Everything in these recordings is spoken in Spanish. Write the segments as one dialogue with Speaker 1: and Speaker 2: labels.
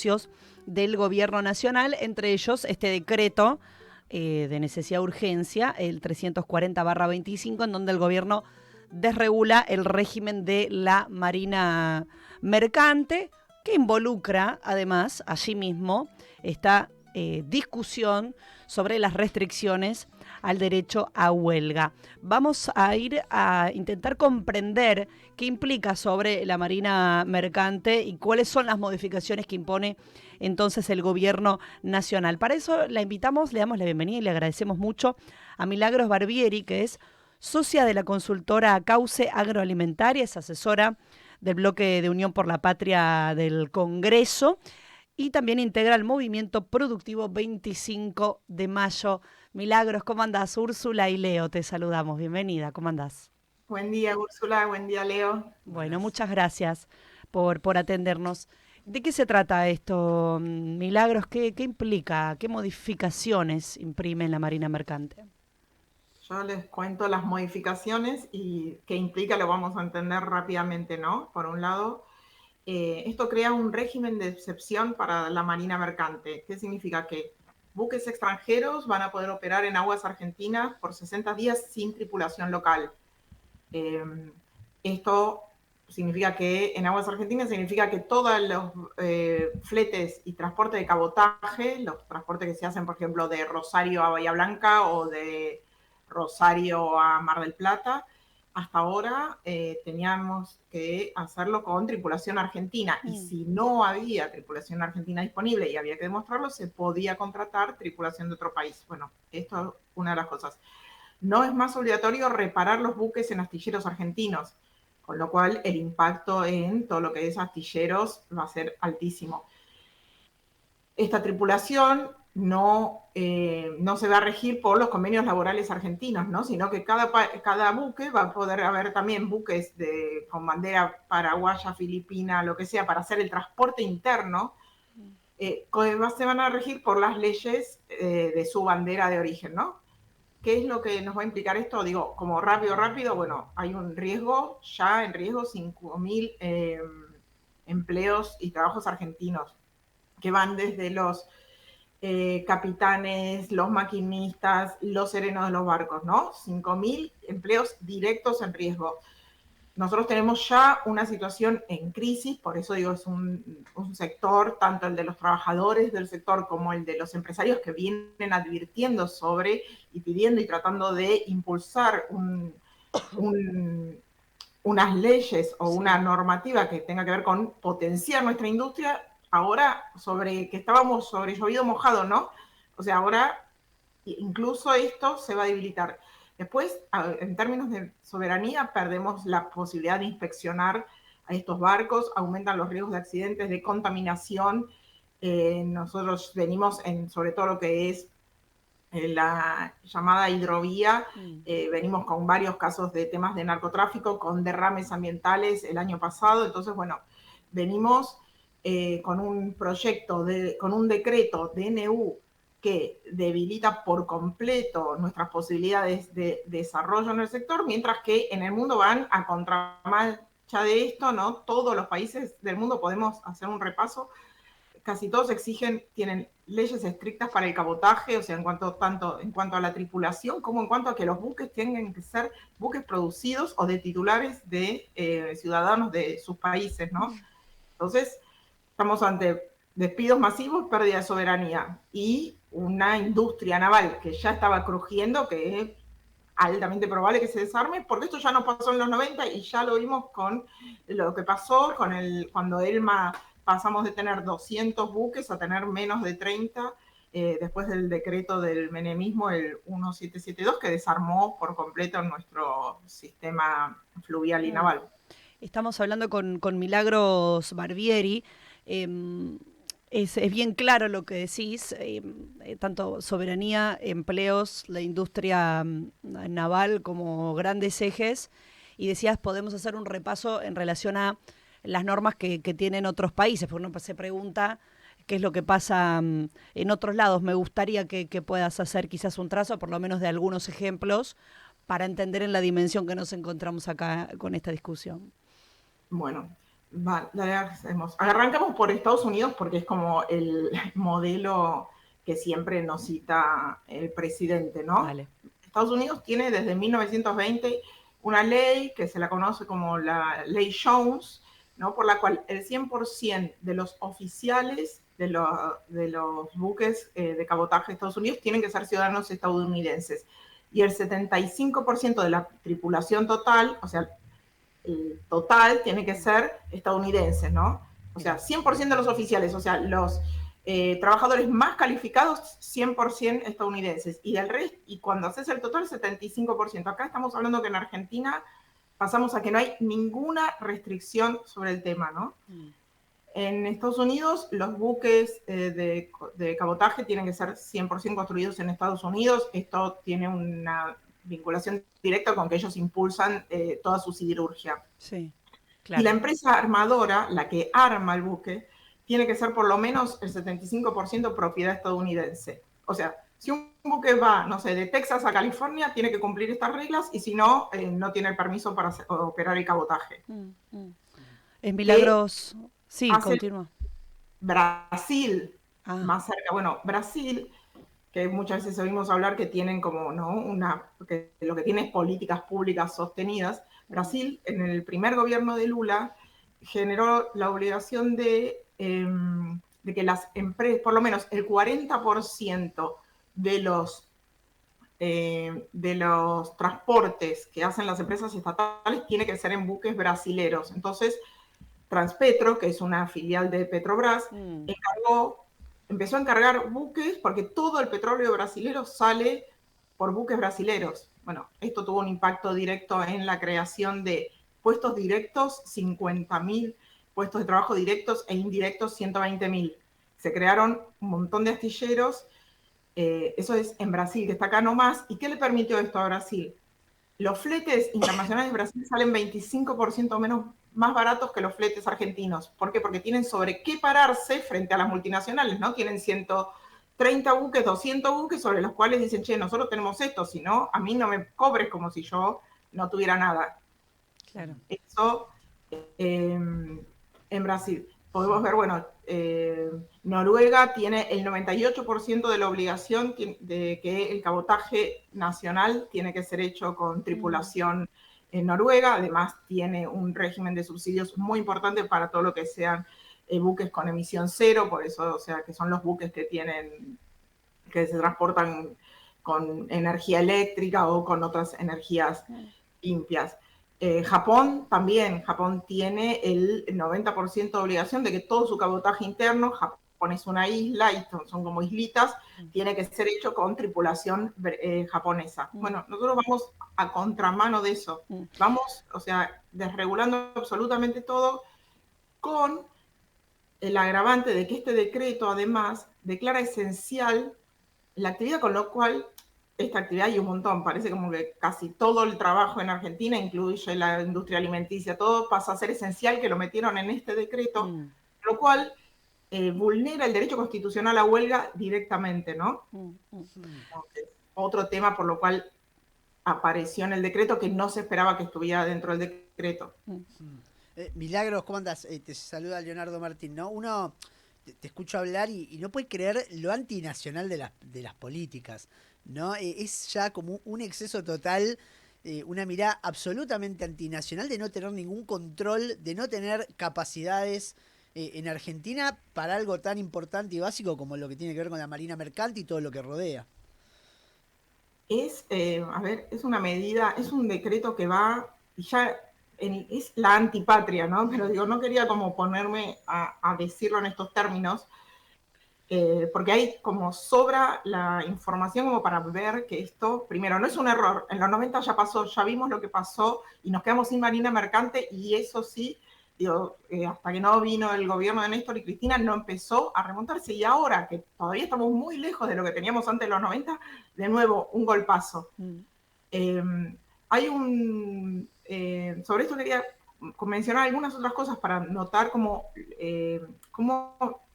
Speaker 1: negocios del gobierno nacional, entre ellos este decreto de necesidad de urgencia, el 340/25, en donde el gobierno desregula el régimen de la Marina Mercante, que involucra además allí mismo esta discusión sobre las restricciones al derecho a huelga. Vamos a ir a intentar comprender qué implica sobre la Marina Mercante y cuáles son las modificaciones que impone entonces el gobierno nacional. Para eso la invitamos, le damos la bienvenida y le agradecemos mucho a Milagros Barbieri, que es socia de la consultora Cauce Agroalimentaria, es asesora del bloque de Unión por la Patria del Congreso y también integra el movimiento productivo 25 de mayo. Milagros, ¿cómo andás? Úrsula y Leo, te saludamos. Bienvenida, ¿cómo andás?
Speaker 2: Buen día, Úrsula. Buen día, Leo.
Speaker 1: Bueno, muchas gracias por atendernos. ¿De qué se trata esto, Milagros? ¿Qué implica? ¿Qué modificaciones imprime en la Marina Mercante?
Speaker 2: Yo les cuento las modificaciones y qué implica, lo vamos a entender rápidamente, ¿no? Por un lado, esto crea un régimen de excepción para la Marina Mercante. ¿Qué significa? Que buques extranjeros van a poder operar en aguas argentinas por 60 días sin tripulación local. Esto significa que en aguas argentinas significa que todos los fletes y transporte de cabotaje, los transportes que se hacen, por ejemplo, de Rosario a Bahía Blanca o de Rosario a Mar del Plata, hasta ahora teníamos que hacerlo con tripulación argentina. Y si no había tripulación argentina disponible y había que demostrarlo, se podía contratar tripulación de otro país. Bueno, esto es una de las cosas. No es más obligatorio reparar los buques en astilleros argentinos, con lo cual el impacto en todo lo que es astilleros va a ser altísimo. Esta tripulación no se va a regir por los convenios laborales argentinos, ¿no? Sino que cada buque va a poder haber también buques con bandera paraguaya, filipina, lo que sea, para hacer el transporte interno, se van a regir por las leyes de su bandera de origen, ¿no? ¿Qué es lo que nos va a implicar esto? Digo, como rápido, bueno, hay un riesgo, ya en riesgo 5.000 empleos y trabajos argentinos, que van desde los capitanes, los maquinistas, los serenos de los barcos, ¿no? 5.000 empleos directos en riesgo. Nosotros tenemos ya una situación en crisis, por eso digo, es un sector, tanto el de los trabajadores del sector como el de los empresarios, que vienen advirtiendo sobre y pidiendo y tratando de impulsar unas leyes o una normativa que tenga que ver con potenciar nuestra industria, ahora sobre que estábamos sobre llovido mojado, ¿no? O sea, ahora incluso esto se va a debilitar. Después, en términos de soberanía, perdemos la posibilidad de inspeccionar a estos barcos, aumentan los riesgos de accidentes, de contaminación. Nosotros venimos sobre todo lo que es la llamada hidrovía, venimos con varios casos de temas de narcotráfico, con derrames ambientales el año pasado. Entonces, bueno, venimos con un proyecto, con un decreto DNU que debilita por completo nuestras posibilidades de desarrollo en el sector, mientras que en el mundo van a contramarcha de esto, ¿no? Todos los países del mundo, podemos hacer un repaso, casi todos tienen leyes estrictas para el cabotaje, o sea, tanto en cuanto a la tripulación como en cuanto a que los buques tengan que ser buques producidos o de titulares de ciudadanos de sus países, ¿no? Entonces, estamos ante despidos masivos, pérdida de soberanía y una industria naval que ya estaba crujiendo, que es altamente probable que se desarme, porque esto ya nos pasó en los 90 y ya lo vimos con lo que pasó cuando Elma pasamos de tener 200 buques a tener menos de 30 después del decreto del menemismo, el 1772, que desarmó por completo nuestro sistema fluvial y naval.
Speaker 1: Estamos hablando con Milagros Barbieri. Es bien claro lo que decís, tanto soberanía, empleos, la industria naval como grandes ejes. Y decías, podemos hacer un repaso en relación a las normas que tienen otros países, porque uno se pregunta qué es lo que pasa en otros lados. Me gustaría que puedas hacer quizás un trazo, por lo menos de algunos ejemplos, para entender en la dimensión que nos encontramos acá con esta discusión.
Speaker 2: Bueno, Dale, hacemos. Arrancamos por Estados Unidos porque es como el modelo que siempre nos cita el presidente, ¿no?
Speaker 1: Vale.
Speaker 2: Estados Unidos tiene desde 1920 una ley que se la conoce como la Ley Jones, ¿no? Por la cual el 100% de los oficiales de los buques de cabotaje de Estados Unidos tienen que ser ciudadanos estadounidenses. Y el 75% de la tripulación total, o sea, el total tiene que ser estadounidenses, ¿no? O sea, 100% de los oficiales, o sea, los trabajadores más calificados, 100% estadounidenses. Y del resto, y cuando haces el total, 75%. Acá estamos hablando que en Argentina pasamos a que no hay ninguna restricción sobre el tema, ¿no? En Estados Unidos, los buques de cabotaje tienen que ser 100% construidos en Estados Unidos. Esto tiene una vinculación directa con que ellos impulsan toda su siderurgia.
Speaker 1: Sí, claro.
Speaker 2: Y la empresa armadora, la que arma el buque, tiene que ser por lo menos el 75% propiedad estadounidense. O sea, si un buque va, no sé, de Texas a California, tiene que cumplir estas reglas y si no, no tiene el permiso para operar el cabotaje.
Speaker 1: En Milagros, sí, continúa.
Speaker 2: Brasil, más cerca. Bueno, Brasil, que muchas veces oímos hablar que tienen como, ¿no? Que lo que tiene es políticas públicas sostenidas. Brasil, en el primer gobierno de Lula, generó la obligación de que las empresas, por lo menos el 40% de los transportes que hacen las empresas estatales tiene que ser en buques brasileros. Entonces, Transpetro, que es una filial de Petrobras, empezó a encargar buques porque todo el petróleo brasilero sale por buques brasileros. Bueno, esto tuvo un impacto directo en la creación de puestos directos, 50.000 puestos de trabajo directos e indirectos, 120.000. Se crearon un montón de astilleros. Eso es en Brasil, que está acá nomás. ¿Y qué le permitió esto a Brasil? Los fletes internacionales de Brasil salen 25% menos más baratos que los fletes argentinos. ¿Por qué? Porque tienen sobre qué pararse frente a las multinacionales, ¿no? Tienen 130 buques, 200 buques sobre los cuales dicen, che, nosotros tenemos esto, si no, a mí no me cobres como si yo no tuviera nada.
Speaker 1: Claro.
Speaker 2: Eso en Brasil. Podemos ver, bueno, Noruega tiene el 98% de la obligación de que el cabotaje nacional tiene que ser hecho con tripulación en Noruega. Además, tiene un régimen de subsidios muy importante para todo lo que sean buques con emisión cero, por eso, o sea, que son los buques que se transportan con energía eléctrica o con otras energías limpias. Japón también, Japón tiene el 90% de obligación de que todo su cabotaje interno, Japón es una isla y son como islitas, tiene que ser hecho con tripulación japonesa. Bueno, nosotros vamos a contramano de eso, vamos, o sea, desregulando absolutamente todo con el agravante de que este decreto además declara esencial la actividad, con lo cual esta actividad hay un montón, parece como que casi todo el trabajo en Argentina, incluye la industria alimenticia, todo pasa a ser esencial, que lo metieron en este decreto, lo cual vulnera el derecho constitucional a huelga directamente, ¿no? Otro tema por lo cual apareció en el decreto que no se esperaba que estuviera dentro del decreto.
Speaker 3: Milagros, ¿cómo andás? Te saluda Leonardo Martín, ¿no? Uno te escucho hablar y no puede creer lo antinacional de las políticas, ¿no? Es ya como un exceso total, una mirada absolutamente antinacional de no tener ningún control, de no tener capacidades en Argentina para algo tan importante y básico como lo que tiene que ver con la marina mercante y todo lo que rodea.
Speaker 2: Es una medida, es un decreto que va, y ya es la antipatria, ¿no? Pero digo, no quería como ponerme a decirlo en estos términos, porque hay como sobra la información como para ver que esto, primero, no es un error. En los 90 ya pasó, ya vimos lo que pasó y nos quedamos sin marina mercante y eso sí, digo, hasta que no vino el gobierno de Néstor y Cristina no empezó a remontarse y ahora que todavía estamos muy lejos de lo que teníamos antes de los 90, de nuevo, un golpazo. Hay sobre esto quería mencionar algunas otras cosas para notar cómo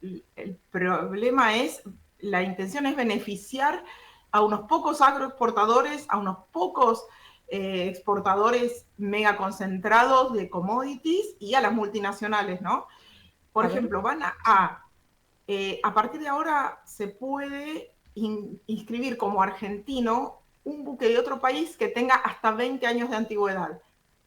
Speaker 2: el problema es, la intención es beneficiar a unos pocos agroexportadores, a unos pocos exportadores mega concentrados de commodities y a las multinacionales, ¿no? Por ejemplo, van a partir de ahora se puede inscribir como argentino un buque de otro país que tenga hasta 20 años de antigüedad.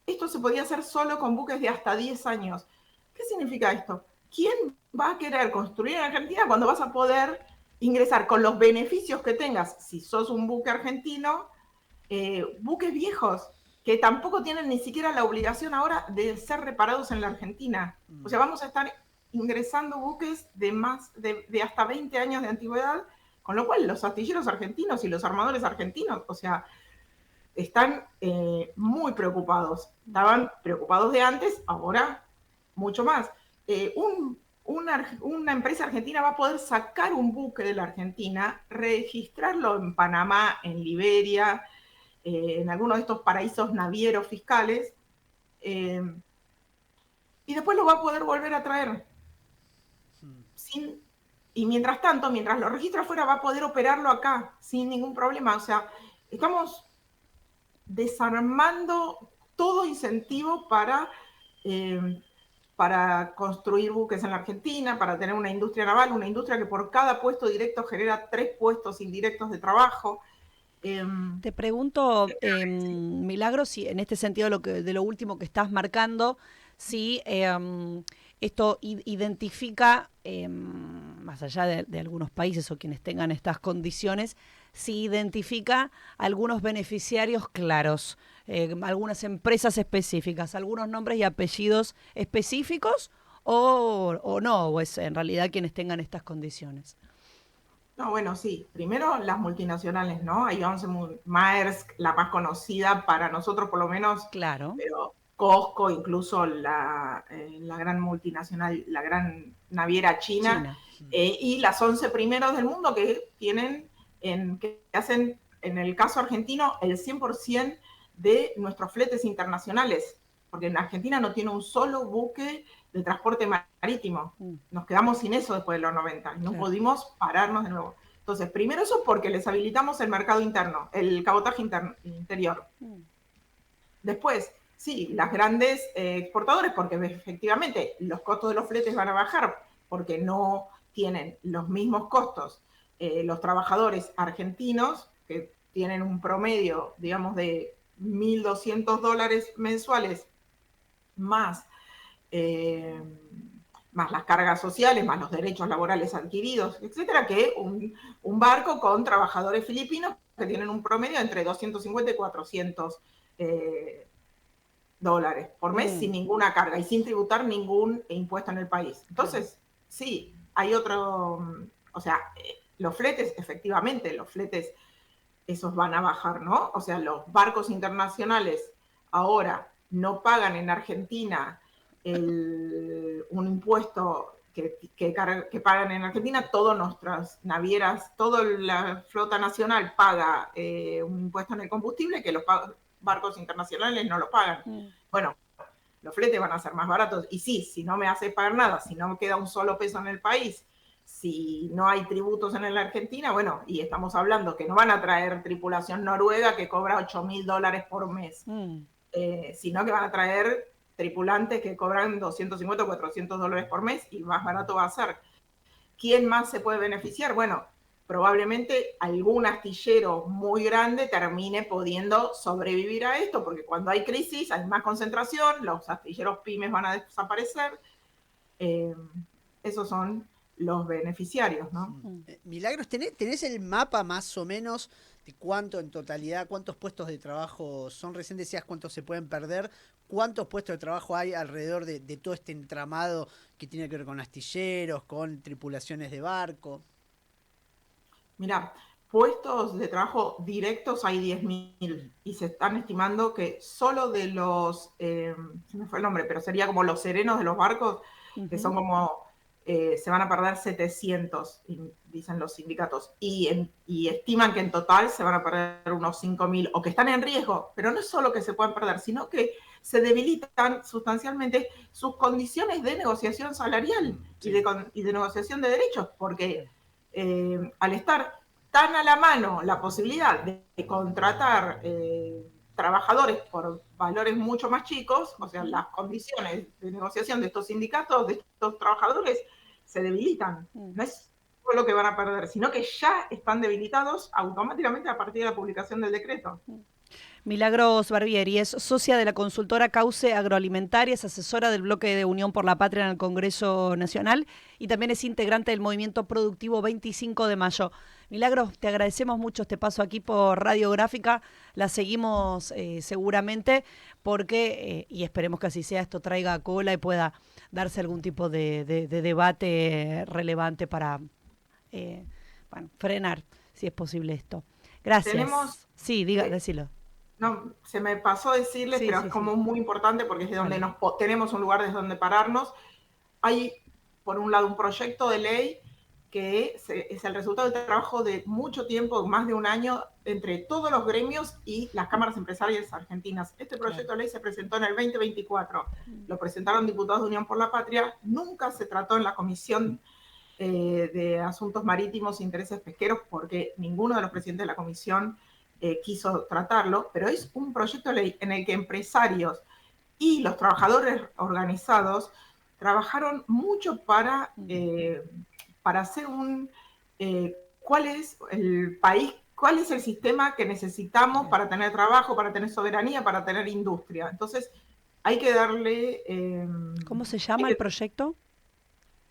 Speaker 2: Esto se podía hacer solo con buques de hasta 10 años. ¿Qué significa esto? ¿Quién va a querer construir en Argentina cuando vas a poder ingresar con los beneficios que tengas si sos un buque argentino, buques viejos que tampoco tienen ni siquiera la obligación ahora de ser reparados en la Argentina? O sea, vamos a estar ingresando buques de hasta 20 años de antigüedad, con lo cual los astilleros argentinos y los armadores argentinos, o sea, están muy preocupados. Estaban preocupados de antes, ahora mucho más. Una empresa argentina va a poder sacar un buque de la Argentina, registrarlo en Panamá, en Liberia, en algunos de estos paraísos navieros fiscales, y después lo va a poder volver a traer. Y mientras tanto, mientras lo registra afuera, va a poder operarlo acá sin ningún problema. O sea, estamos desarmando todo incentivo para construir buques en la Argentina, para tener una industria naval, una industria que por cada puesto directo genera 3 puestos indirectos de trabajo.
Speaker 1: Te pregunto, Milagro, si en este sentido de lo último que estás marcando, si esto identifica, más allá de algunos países o quienes tengan estas condiciones, si identifica algunos beneficiarios claros, algunas empresas específicas, algunos nombres y apellidos específicos, o no, o es en realidad quienes tengan estas condiciones.
Speaker 2: No, bueno, sí. Primero las multinacionales, ¿no? Hay 11, Maersk, la más conocida para nosotros por lo menos,
Speaker 1: Claro.
Speaker 2: pero Costco, incluso la gran multinacional, la gran naviera china. Y las 11 primeros del mundo que hacen, en el caso argentino, el 100% de nuestros fletes internacionales, porque en Argentina no tiene un solo buque de transporte marítimo. Nos quedamos sin eso después de los 90, no pudimos pararnos de nuevo. Entonces, primero eso porque les habilitamos el mercado interno, el cabotaje interior. Después, sí, las grandes exportadores, porque efectivamente los costos de los fletes van a bajar, porque no tienen los mismos costos los trabajadores argentinos, que tienen un promedio, digamos, de $1.200 mensuales, más las cargas sociales, más los derechos laborales adquiridos, etcétera, que un barco con trabajadores filipinos que tienen un promedio entre 250 y 400 dólares por mes sin ninguna carga y sin tributar ningún impuesto en el país. Entonces, sí, hay otro, o sea, los fletes, efectivamente, los fletes, esos van a bajar, ¿no? O sea, los barcos internacionales ahora no pagan en Argentina un impuesto que pagan en Argentina. Todas nuestras navieras, toda la flota nacional paga un impuesto en el combustible que los barcos internacionales no lo pagan. Bueno, los fletes van a ser más baratos. Y sí, si no me hace pagar nada, si no me queda un solo peso en el país, si no hay tributos en la Argentina, bueno, y estamos hablando que no van a traer tripulación noruega que cobra $8.000 por mes, sino que van a traer tripulantes que cobran 250 o $400 por mes y más barato va a ser. ¿Quién más se puede beneficiar? Bueno, probablemente algún astillero muy grande termine pudiendo sobrevivir a esto, porque cuando hay crisis hay más concentración, los astilleros pymes van a desaparecer. Esos son los beneficiarios, ¿no?
Speaker 3: Milagros, ¿tenés el mapa más o menos de cuánto en totalidad, cuántos puestos de trabajo son? Recién decías cuántos se pueden perder. ¿Cuántos puestos de trabajo hay alrededor de todo este entramado que tiene que ver con astilleros, con tripulaciones de barco?
Speaker 2: Mira, puestos de trabajo directos hay 10.000 y se están estimando que solo de los, se me fue el nombre, pero sería como los serenos de los barcos, que son como, se van a perder 700, dicen los sindicatos, y estiman que en total se van a perder unos 5.000, o que están en riesgo, pero no es solo que se puedan perder, sino que se debilitan sustancialmente sus condiciones de negociación salarial y de negociación de derechos, porque al estar tan a la mano la posibilidad de contratar trabajadores por valores mucho más chicos, o sea, las condiciones de negociación de estos sindicatos, de estos trabajadores, se debilitan. No es todo lo que van a perder, sino que ya están debilitados automáticamente a partir de la publicación del decreto.
Speaker 1: Milagros Barbieri es socia de la consultora Cauce Agroalimentaria, es asesora del bloque de Unión por la Patria en el Congreso Nacional y también es integrante del movimiento productivo 25 de mayo. Milagros, te agradecemos mucho este paso aquí por Radiográfica, la seguimos seguramente porque, y esperemos que así sea, esto traiga cola y pueda darse algún tipo de debate relevante para frenar, si es posible esto. Gracias.
Speaker 2: Tenemos,
Speaker 1: sí, decilo.
Speaker 2: No, se me pasó decirles,
Speaker 1: sí,
Speaker 2: pero
Speaker 1: sí,
Speaker 2: es como muy importante porque es de donde
Speaker 1: vale.
Speaker 2: tenemos un lugar desde donde pararnos. Hay, por un lado, un proyecto de ley que es el resultado del trabajo de mucho tiempo, más de un año, entre todos los gremios y las cámaras empresariales argentinas. Este proyecto de ley se presentó en el 2024, lo presentaron diputados de Unión por la Patria, nunca se trató en la Comisión de Asuntos Marítimos e Intereses Pesqueros porque ninguno de los presidentes de la comisión quiso tratarlo, pero es un proyecto de ley en el que empresarios y los trabajadores organizados trabajaron mucho para hacer cuál es el país, cuál es el sistema que necesitamos para tener trabajo, para tener soberanía, para tener industria. Entonces, hay que darle...
Speaker 1: ¿Cómo se llama el proyecto?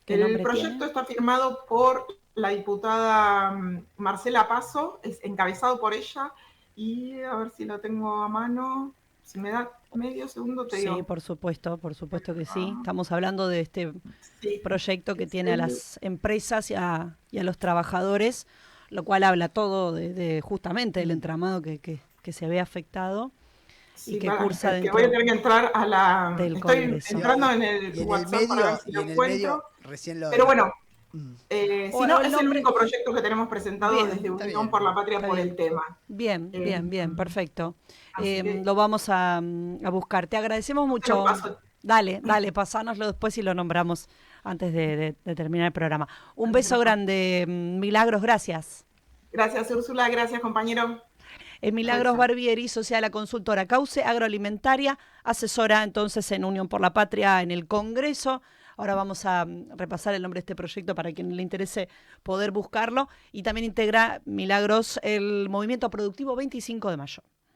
Speaker 2: El proyecto está firmado por la diputada Marcela Paso, es encabezado por ella, y a ver si lo tengo a mano, si me da medio segundo te digo.
Speaker 1: Sí, por supuesto que sí. Estamos hablando de este proyecto que tiene a las empresas y a los trabajadores, lo cual habla todo de justamente del entramado que se ve afectado.
Speaker 2: Sí,
Speaker 1: y que cursa dentro
Speaker 2: voy a tener que entrar a la...
Speaker 1: del
Speaker 2: Estoy
Speaker 1: Congreso.
Speaker 2: entrando en el WhatsApp para ver si lo encuentro. Pero bueno, si no, es el único proyecto que tenemos presentado desde Unión por la Patria por el tema.
Speaker 1: Bien, perfecto. Lo vamos a buscar. Te agradecemos mucho. Dale, pasánoslo después y lo nombramos antes de terminar el programa. Un beso grande, Milagros, gracias.
Speaker 2: Gracias, Úrsula, gracias, compañero.
Speaker 1: Milagros Barbieri, socia de la consultora Cauce Agroalimentaria, asesora entonces en Unión por la Patria en el Congreso. Ahora vamos a repasar el nombre de este proyecto para quien le interese poder buscarlo. Y también integra Milagros el Movimiento Productivo 25 de mayo.